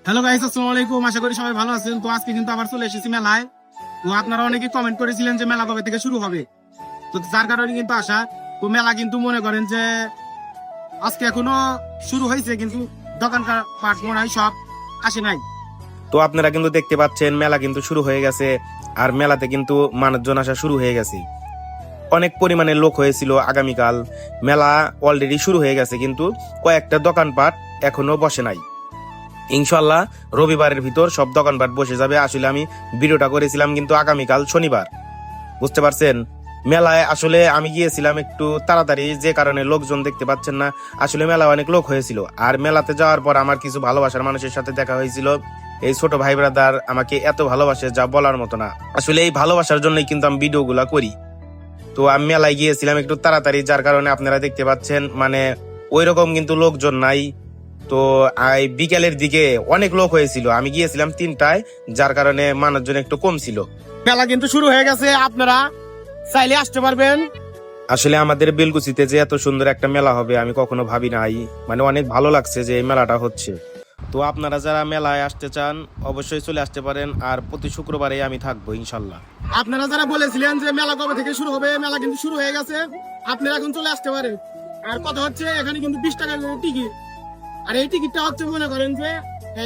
Hello guys, আসসালামু আলাইকুম। আশা করি সবাই ভালো আছেন। তো আজকে কিন্তু আবার চলে এসেছি মেলায়। তো আপনারা অনেকেই কমেন্ট করেছিলেন যে মেলা কবে থেকে শুরু হবে, তো যার কারণে কিন্তু আসা। তো মেলা কিন্তু মনে করেন যে আজকে এখনো শুরু হয়েছে, কিন্তু দোকানকার পাট মনে হয় সব আসে নাই। তো আপনারা কিন্তু দেখতে পাচ্ছেন মেলা কিন্তু শুরু হয়ে গেছে, আর মেলাতে কিন্তু মানুষজন আসা শুরু হয়ে গেছে। অনেক পরিমাণে লোক হয়েছিল। আগামীকাল মেলা অলরেডি শুরু হয়ে গেছে, কিন্তু কয়েকটা দোকানপাট এখনো বসে নাই। ইনশাল্লাহ রবিবারের ভিতর সব দোকানপাট বসে যাবে। আসলে আমি ভিডিওটা করেছিলাম কিন্তু আগামীকাল শনিবার, বুঝতে পারছেন। মেলায় আসলে আমি গিয়েছিলাম একটু তাড়াতাড়ি, যে কারণে লোকজন দেখতে পাচ্ছেন না। আসলে মেলা অনেক লোক হয়েছিল, আর মেলাতে যাওয়ার পর আমার কিছু ভালোবাসার মানুষের সাথে দেখা হয়েছিল। এই ছোট ভাই ব্রাদার আমাকে এত ভালোবাসে যা বলার মতো না। আসলে এই ভালোবাসার জন্যই কিন্তু আমি ভিডিওগুলা করি। তো আমি মেলায় গিয়েছিলাম একটু তাড়াতাড়ি, যার কারণে আপনারা দেখতে পাচ্ছেন মানে ওই রকম কিন্তু লোকজন নাই। তো বিকেলের দিকে অনেক লোক হয়েছিল, আমি গিয়েছিলাম 3টায়, যার কারণে মানুষজন একটু কম ছিল। মেলা কিন্তু শুরু হয়ে গেছে, আপনারা চাইলে আসতে পারবেন। আসলে আমাদের বেলকুচিতে যে এত সুন্দর একটা মেলা হবে আমি কখনো ভাবি নাই। মানে অনেক ভালো লাগছে যে এই মেলাটা হচ্ছে। তো আপনারা যারা মেলায় আসতে চান অবশ্যই চলে আসতে পারেন, আর প্রতি শুক্রবারে আমি থাকবো ইনশাল্লাহ। আপনারা যারা বলেছিলেন যে মেলা কবে থেকে শুরু হবে, মেলা কিন্তু শুরু হয়ে গেছে। আপনারা এখন চলে আসতে পারেন। আর কথা হচ্ছে, এখানে কিন্তু 20 টাকা টিকিট। আর এই টিকিটটা হচ্ছে মনে করেন যে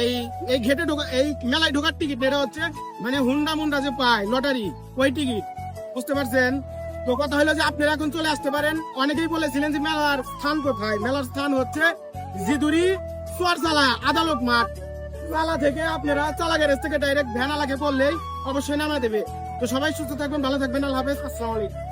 এই এই ঘেটে ঢোকা, এই মেলায় ঢোকার টিকিট, এটা হচ্ছে মানে হুন্ডা মুন্ডা যে পায় লটারি, ওই টিকিট, বুঝতে পারছেন। তো কথা হলো যে আপনারা এখন চলে আসতে পারেন। অনেকেই বলেছিলেন যে মেলার স্থান কোথায়। মেলার স্থান হচ্ছে জিদুরি চুয়ারচালা আদালত মাঠ। চালা থেকে আপনারা চালা গ্যারেজ থেকে ডাইরেক্ট ভ্যান আলাকে করলেই অবশ্যই নামা দেবে। তো সবাই সুস্থ থাকবেন, ভালো থাকবেন। আল্লাহ হাফেজ, আসসালামু আলাইকুম।